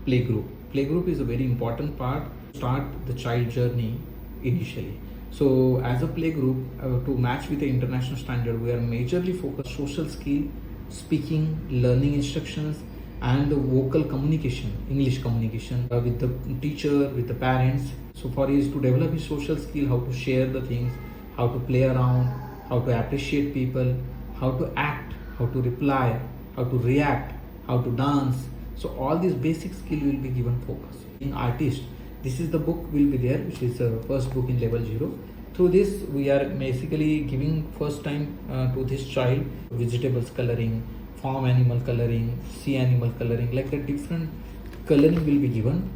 playgroup. Playgroup is a very important part to start the child journey initially. So as a playgroup, to match with the international standard, we are majorly focused social skill, speaking, learning instructions, and the vocal communication, English communication with the teacher, with the parents. So for is to develop his social skill, how to share the things, how to play around, how to appreciate people, how to act, how to reply, how to react, how to dance. So all these basic skill will be given focus. In artist, this is the book will be there, which is the first book in level 0. Through this, we are basically giving first time to this child vegetables coloring, farm animal coloring, sea animal coloring, like the different coloring will be given.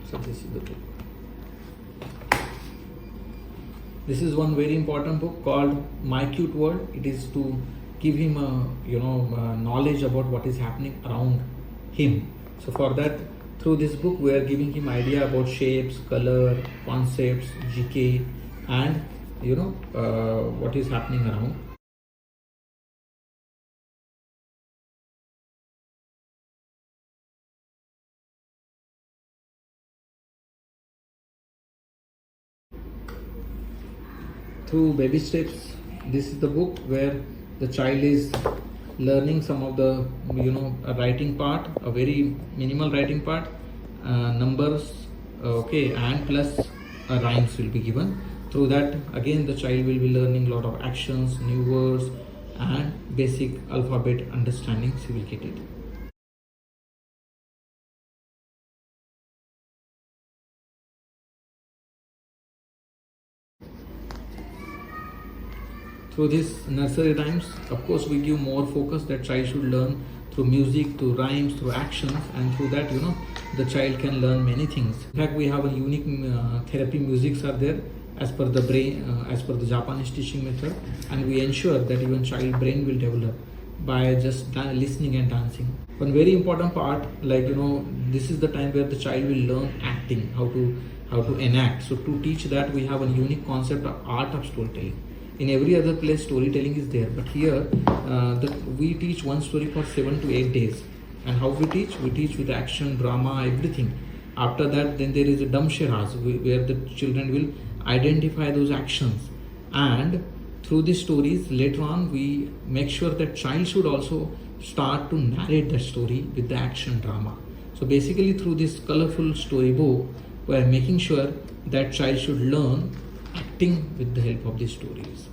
So this is the book. This is one very important book called My Cute World. It is to give him a knowledge about what is happening around him. So for that, through this book, we are giving him idea about shapes, color, concepts, GK, and what is happening around. Through baby steps, this is the book where the child is learning some of the a writing part, a very minimal writing part, numbers, okay, and plus rhymes will be given. Through that, again the child will be learning a lot of actions, new words, and basic alphabet understandings he will get it. Through this nursery rhymes, of course, we give more focus that child should learn through music, through rhymes, through actions, and through that, the child can learn many things. In fact, we have a unique therapy musics are there as per the brain, as per the Japanese teaching method, and we ensure that even child brain will develop by just listening and dancing. One very important part, like this is the time where the child will learn acting, how to enact. So to teach that, we have a unique concept of art of storytelling. In every other place, storytelling is there, but here we teach one story for 7 to 8 days. And how we teach? We teach with action, drama, everything. After that, then there is a damsharas where the children will identify those actions. And through these stories, later on, we make sure that child should also start to narrate the story with the action drama. So basically, through this colorful storybook, we are making sure that child should learn acting with the help of these stories.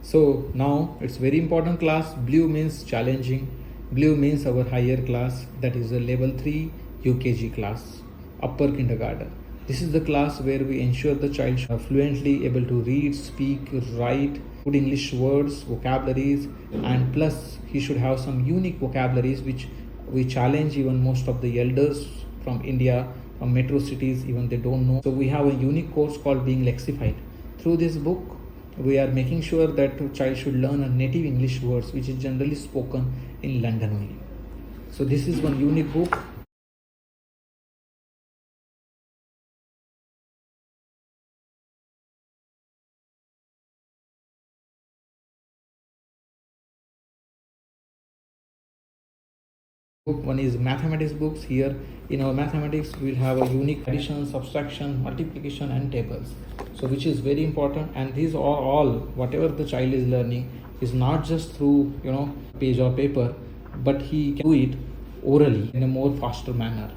So now it's very important class. Blue means challenging. Blue means our higher class, that is a level 3 UKG class, upper kindergarten. This is the class where we ensure the child are fluently able to read, speak, write, good English words, vocabularies, and plus he should have some unique vocabularies which we challenge even most of the elders from India, from metro cities, even they don't know. So we have a unique course called Being Lexified. Through this book, we are making sure that the child should learn a native English words which is generally spoken in London only. So this is one unique book. One is mathematics books. Here in our mathematics we will have a unique addition, subtraction, multiplication, and tables, so which is very important. And these are all whatever the child is learning is not just through page or paper, but he can do it orally in a more faster manner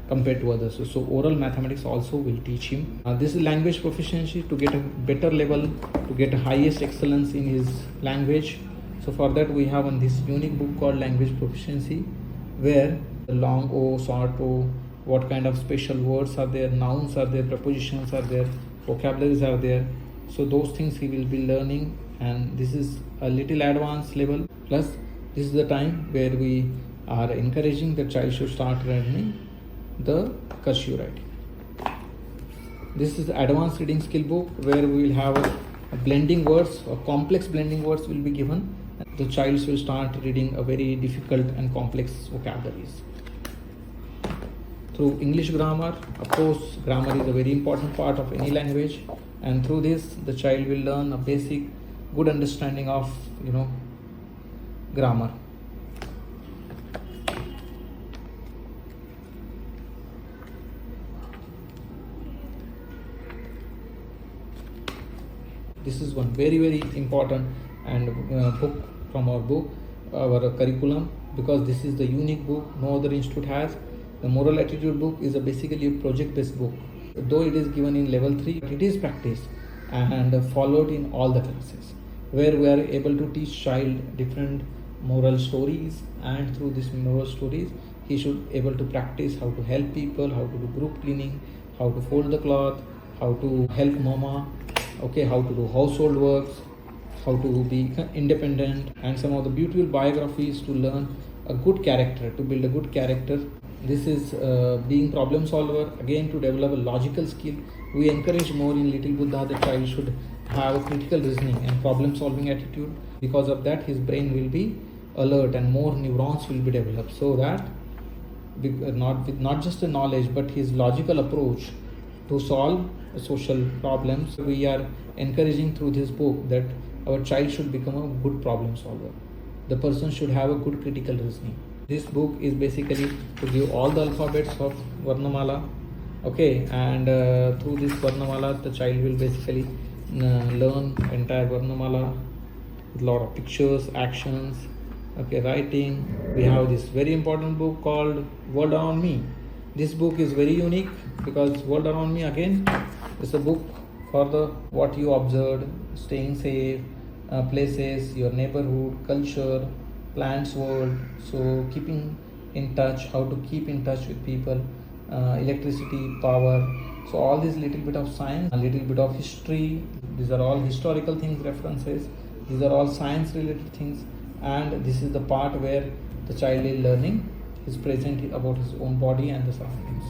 compared to others. So oral mathematics also will teach him. This is language proficiency, to get a better level, to get a highest excellence in his language. So for that we have this unique book called Language Proficiency, where the long O, short O, what kind of special words are there, nouns are there, prepositions are there, vocabularies are there. So those things he will be learning, and this is a little advanced level. Plus this is the time where we are encouraging the child should start learning the cursive writing. This is the advanced reading skill book where we will have a blending words, or complex blending words will be given. The child will start reading a very difficult and complex vocabularies. through English grammar. Of course, grammar is a very important part of any language, and through this the child will learn a basic good understanding of grammar. This is one very important and book from our curriculum, because this is the unique book no other institute has. The moral attitude book is basically a project based book. Though it is given in level 3, it is practiced and followed in all the classes, where we are able to teach child different moral stories, and through these moral stories he should able to practice how to help people, how to do group cleaning, how to fold the cloth, how to help mama, how to do household works, how to be independent, and some of the beautiful biographies to learn a good character, to build a good character. This is being problem solver, again to develop a logical skill. We encourage more in Little Buddha the child should have a critical reasoning and problem solving attitude. Because of that his brain will be alert and more neurons will be developed, so that not just the knowledge but his logical approach to solve social problems. We are encouraging through this book that our child should become a good problem solver. The person should have a good critical reasoning. This book is basically to give all the alphabets of Varnamala, and through this Varnamala the child will basically learn entire Varnamala with a lot of pictures, actions, writing. We have this very important book called World Around Me. This book is very unique because World Around Me again is a book for the what you observed, staying safe, places, your neighborhood, culture, plants world. So keeping in touch, how to keep in touch with people, electricity, power. So all this little bit of science, a little bit of history. These are all historical things, references. These are all science related things, and this is the part where the child is learning his present about his own body and the surroundings.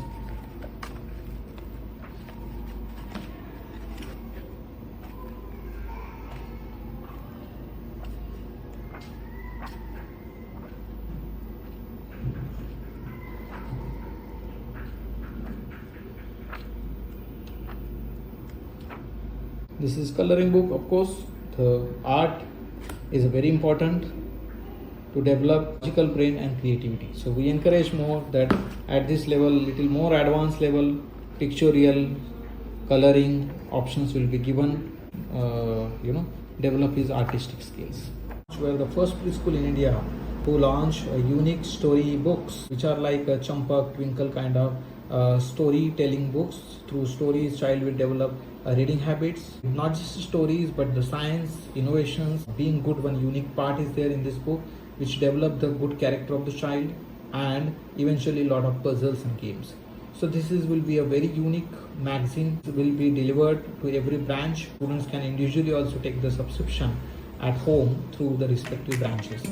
This is coloring book. Of course, the art is very important to develop logical brain and creativity. So we encourage more that at this level, little more advanced level, pictorial, coloring options will be given. Develop his artistic skills. We are the first preschool in India to launch unique story books, which are like a Champak, Twinkle kind of storytelling books. Through stories, child will develop reading habits, not just stories but the science, innovations. Being good, one unique part is there in this book which develop the good character of the child, and eventually a lot of puzzles and games. So this will be a very unique magazine. It will be delivered to every branch. Students can individually also take the subscription at home through the respective branches.